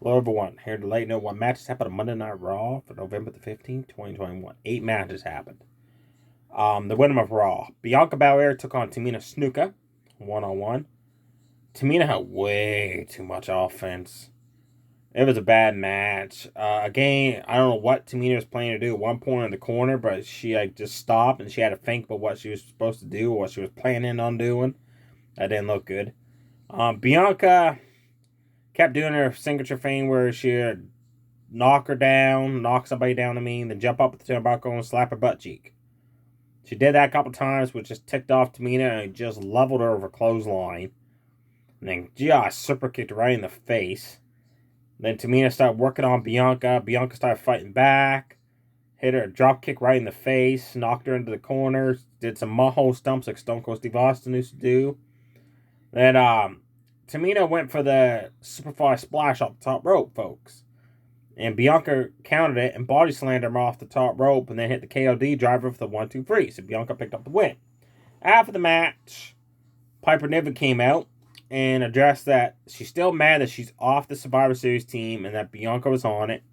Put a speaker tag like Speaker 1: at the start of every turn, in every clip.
Speaker 1: Hello everyone, here to let you know what matches happened on Monday Night Raw for November the 15th, 2021. 8 matches happened. The winner of Raw. Bianca Belair took on Tamina Snuka, one-on-one. Tamina had way too much offense. It was a bad match. Again, I don't know what Tamina was planning to do at one point in the corner, but she just stopped and she had to think about what she was supposed to do or what she was planning on doing. That didn't look good. Bianca kept doing her signature thing where she'd knock somebody down, then jump up at the turnbuckle and slap her butt cheek. She did that a couple times, which just ticked off Tamina and just leveled her over a clothesline. And then just super kicked her right in the face. Then Tamina started working on Bianca. Bianca started fighting back. Hit her a drop kick right in the face. Knocked her into the corner. Did some mudhole stumps like Stone Cold Steve Austin used to do. Then Tamina went for the Superfly Splash off the top rope, folks. And Bianca countered it and body slammed him off the top rope and then hit the KOD driver for the 1-2-3. So Bianca picked up the win. After the match, Piper Niven came out and addressed that she's still mad that she's off the Survivor Series team and that Bianca was on it.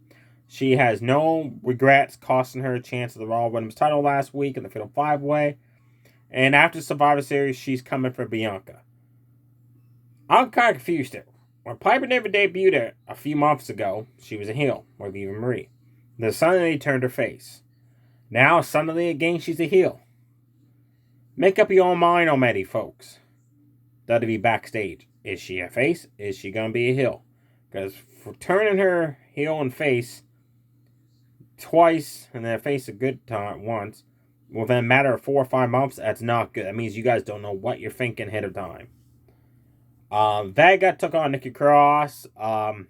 Speaker 1: She has no regrets costing her a chance at the Raw Women's title last week in the Fatal 5-Way. And after Survivor Series, she's coming for Bianca. I'm kind of confused here. When Piper Niven debuted a few months ago, she was a heel with Eva Marie. Then suddenly turned her face. Now suddenly again she's a heel. Make up your own mind already, folks. That'll be backstage. Is she a face? Is she gonna be a heel? Because for turning her heel and face twice and then face a good time once within a matter of 4 or 5 months, that's not good. That means you guys don't know what you're thinking ahead of time. Vega took on Nikki Cross. I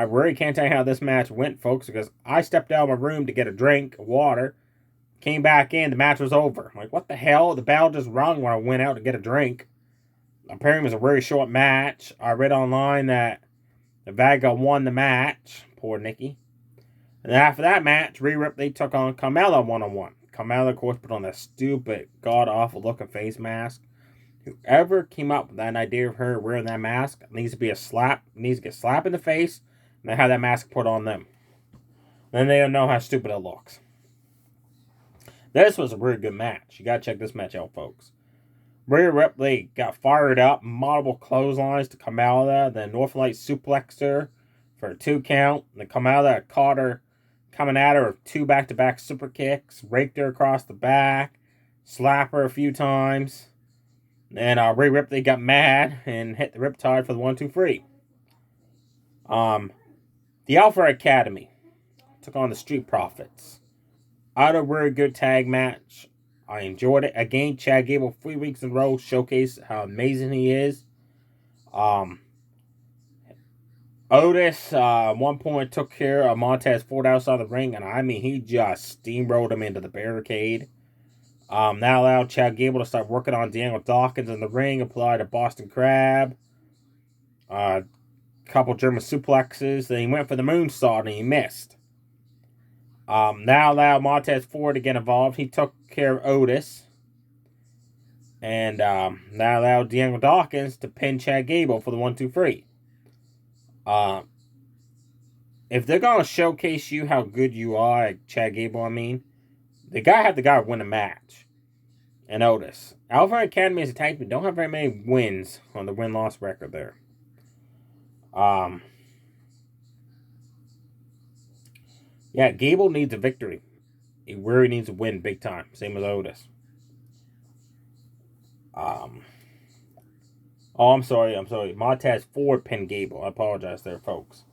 Speaker 1: really can't tell you how this match went, folks, because I stepped out of my room to get a drink of water. Came back in, the match was over. I'm like, what the hell? The bell just rung when I went out to get a drink. Apparently it was a very short match. I read online that Vega won the match. Poor Nikki. And after that match, Rhea Ripley took on Carmella one-on-one. Carmella, of course, put on that stupid, god-awful looking face mask. Whoever came up with that idea of her wearing that mask needs to get slapped in the face and then have that mask put on them. Then they'll know how stupid it looks. This was a really good match. You gotta check this match out, folks. Rhea Ripley got fired up, multiple clotheslines to Carmella, then North Light suplexed her for a 2 count. Then Carmella caught her coming at her with 2 back-to-back super kicks, raked her across the back, slapped her a few times. And Rhea Ripley got mad and hit the Riptide for the 1-2-3. The Alpha Academy took on the Street Profits. I had a really good tag match. I enjoyed it. Again, Chad Gable 3 weeks in a row showcased how amazing he is. Otis, one point, took care of Montez Ford outside the ring, and I mean, he just steamrolled him into the barricade. That allowed Chad Gable to start working on Daniel Dawkins in the ring, applied a Boston Crab, couple German suplexes. Then he went for the moonsault and he missed. That allowed Montez Ford to get involved. He took care of Otis. And that allowed Daniel Dawkins to pin Chad Gable for the 1-2-3. If they're going to showcase you how good you are, like Chad Gable, they got to have the guy win a match. And Otis. Alpha Academy as a tag team don't have very many wins on the win-loss record there. Yeah, Gable needs a victory. He really needs to win big time. Same as Otis. I'm sorry. Montez Ford pinned Gable. I apologize there, folks.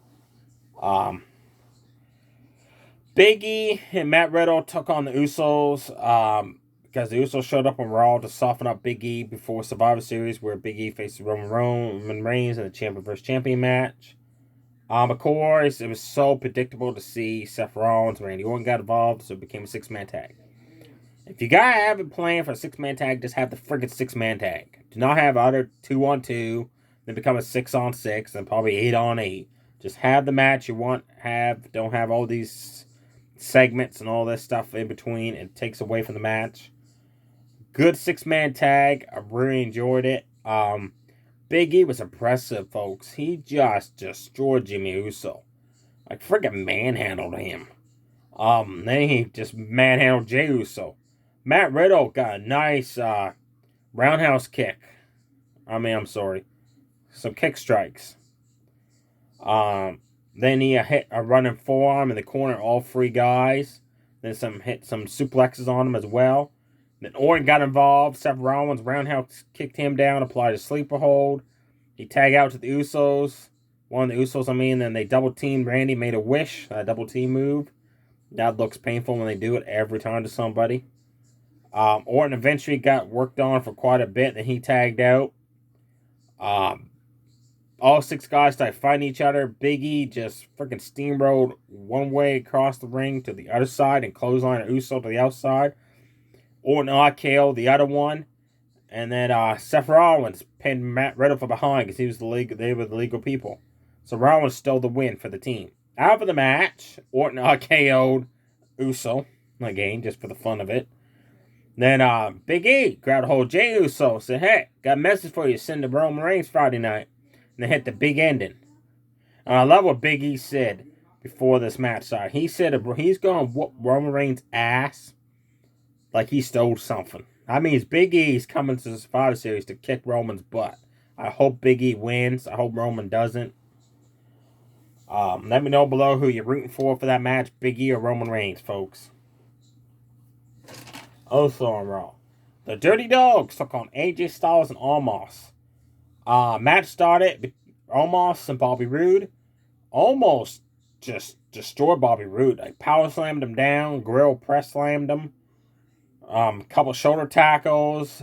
Speaker 1: Big E and Matt Riddle took on the Usos. Because the Usos showed up on Raw to soften up Big E before Survivor Series, where Big E faces Roman Reigns in the Champion vs. Champion match. Of course, it was so predictable to see Seth Rollins and Randy Orton got involved, so it became a 6-man tag. If you guys have a plan for a 6-man tag, just have the friggin' 6-man tag. Do not have other 2-on-2, then become a 6-on-6, and probably 8-on-8. Just have the match you want. Don't have all these segments and all this stuff in between. It takes away from the match. Good 6-man tag. I really enjoyed it. Big E was impressive, folks. He just destroyed Jimmy Uso. Like, freaking manhandled him. Then he just manhandled Jey Uso. Matt Riddle got a nice roundhouse kick. I'm sorry. Some kick strikes. Then he hit a running forearm in the corner, all three guys. Then hit some suplexes on him as well. Then Orton got involved. Seth Rollins roundhouse kicked him down, applied a sleeper hold. He tagged out to the Usos. One of the Usos, then they double teamed Randy, made a wish, a double team move. That looks painful when they do it every time to somebody. Orton eventually got worked on for quite a bit, then he tagged out. All six guys started fighting each other. Big E just freaking steamrolled one way across the ring to the other side and clotheslined Uso to the outside. Orton RKO the other one. And then Seth Rollins pinned Matt Riddle from behind because they were the legal people. So Rollins stole the win for the team. After the match, Orton RKO'd Uso again, just for the fun of it. Then Big E grabbed a hold of Jey Uso, said, "Hey, got a message for you. Send to Roman Reigns Friday night." And they hit the big ending. And I love what Big E said before this match started. He said he's going to whoop Roman Reigns' ass like he stole something. That means Big E's coming to the Survivor Series to kick Roman's butt. I hope Big E wins. I hope Roman doesn't. Let me know below who you're rooting for that match, Big E or Roman Reigns, folks. Also on Raw, the Dirty Dogs took on AJ Styles and Omos. Match started, Omos and Bobby Roode. Almost just destroyed Bobby Roode. Like, power slammed him down, grill press slammed him. Couple shoulder tackles.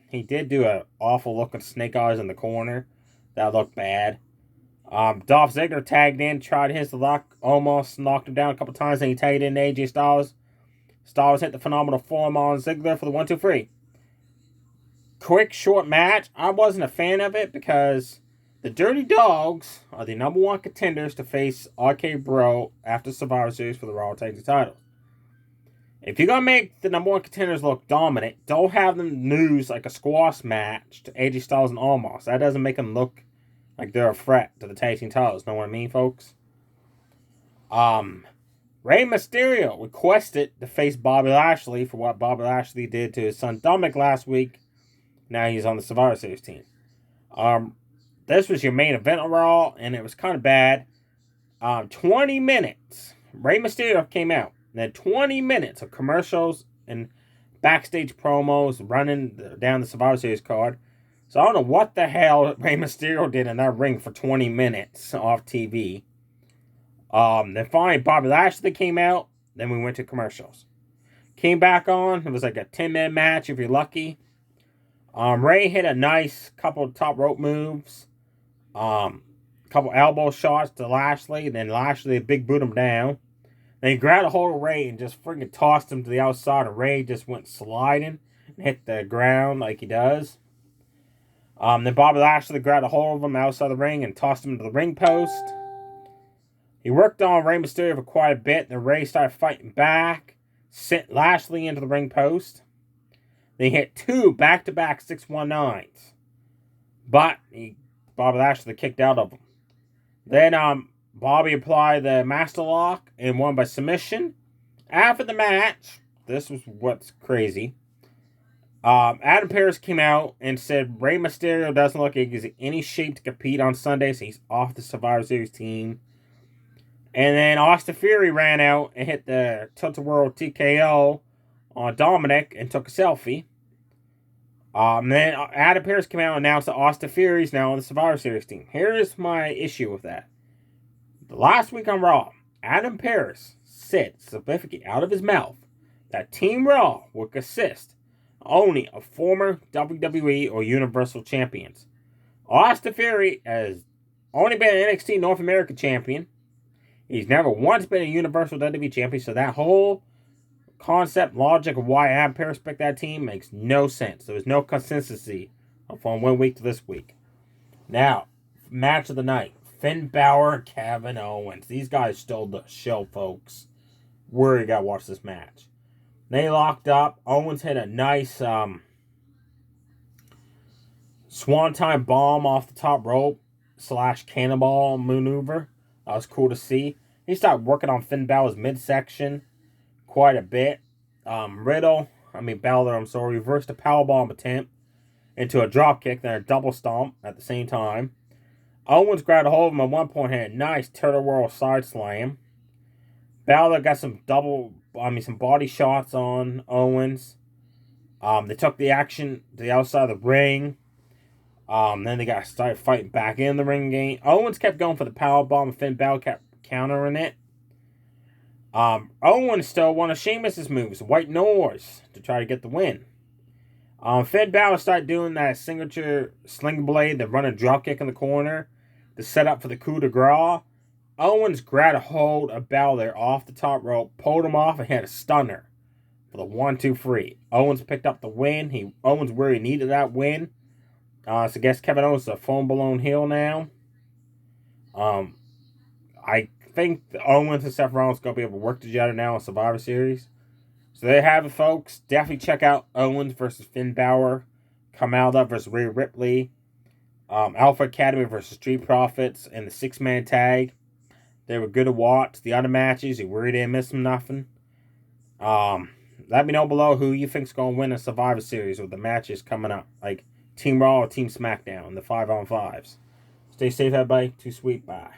Speaker 1: He did do an awful looking snake eyes in the corner. That looked bad. Dolph Ziggler tagged in, tried his luck, almost knocked him down a couple times, and he tagged in AJ Styles. Styles hit the phenomenal form on Ziggler for the 1-2-3. Quick, short match. I wasn't a fan of it because the Dirty Dogs are the number one contenders to face RK Bro after Survivor Series for the Raw Tag Team titles. If you're going to make the number one contenders look dominant, don't have them lose like a squash match to AJ Styles and Omos. That doesn't make them look like they're a threat to the tag team titles. Know what I mean, folks? Rey Mysterio requested to face Bobby Lashley for what Bobby Lashley did to his son Dominic last week. Now he's on the Survivor Series team. This was your main event on Raw, and it was kind of bad. 20 minutes. Rey Mysterio came out. Then 20 minutes of commercials and backstage promos running down the Survivor Series card. So I don't know what the hell Rey Mysterio did in that ring for 20 minutes off TV. Then finally Bobby Lashley came out. Then we went to commercials. Came back on. It was like a 10-minute match if you're lucky. Rey hit a nice couple of top rope moves. Couple elbow shots to Lashley. Then Lashley big boot him down. Then he grabbed a hold of Rey and just freaking tossed him to the outside. And Rey just went sliding and hit the ground like he does. Then Bobby Lashley grabbed a hold of him outside the ring and tossed him to the ring post. He worked on Rey Mysterio for quite a bit. Then Rey started fighting back. Sent Lashley into the ring post. Then he hit 2 back-to-back 619s. But Bobby Lashley kicked out of them. Then Bobby applied the Master Lock and won by submission. After the match, this was what's crazy. Adam Pearce came out and said Rey Mysterio doesn't look like he's in any shape to compete on Sunday, so he's off the Survivor Series team. And then Austin Theory ran out and hit the Tilt-A-Whirl TKO on Dominic and took a selfie. Then Adam Pearce came out and announced that Austin Theory is now on the Survivor Series team. Here's my issue with that. The last week on Raw, Adam Pearce said significantly out of his mouth that Team Raw would consist only of former WWE or Universal Champions. Austin Theory has only been an NXT North American champion. He's never once been a Universal WWE champion, so that whole concept, logic of why Adam Pearce picked that team makes no sense. There was no consistency from one week to this week. Now, match of the night. Finn Balor and Kevin Owens. These guys stole the show, folks. You gotta watch this match. They locked up. Owens hit a nice Swanton bomb off the top rope / cannonball maneuver. That was cool to see. He started working on Finn Balor's midsection quite a bit. Balor, reversed a powerbomb attempt into a dropkick, then a double stomp at the same time. Owens grabbed a hold of him at one point, had a nice turtle whirl side slam. Balor got some body shots on Owens. They took the action to the outside of the ring. Then they got started fighting back in the ring game. Owens kept going for the powerbomb, and Finn Balor kept countering it. Owens still one of Sheamus' moves, white noise, to try to get the win. Finn Balor started doing that signature sling blade, the running dropkick in the corner, to set up for the coup de grace. Owens grabbed a hold of Balor off the top rope, pulled him off, and had a stunner for the 1-2-3. Owens picked up the win. Owens really needed that win. So I guess Kevin Owens is a full blown heel now. I think Owens and Seth Rollins going to be able to work together now in Survivor Series. So there you have it, folks. Definitely check out Owens versus Finn Balor. Kamala versus Rhea Ripley. Alpha Academy versus Street Profits in the 6-man tag. They were good to watch. The other matches, you really didn't miss nothing. Let me know below who you think's going to win a Survivor Series with the matches coming up. Like Team Raw or Team SmackDown, the 5-on-5s. Stay safe, everybody. Too sweet. Bye.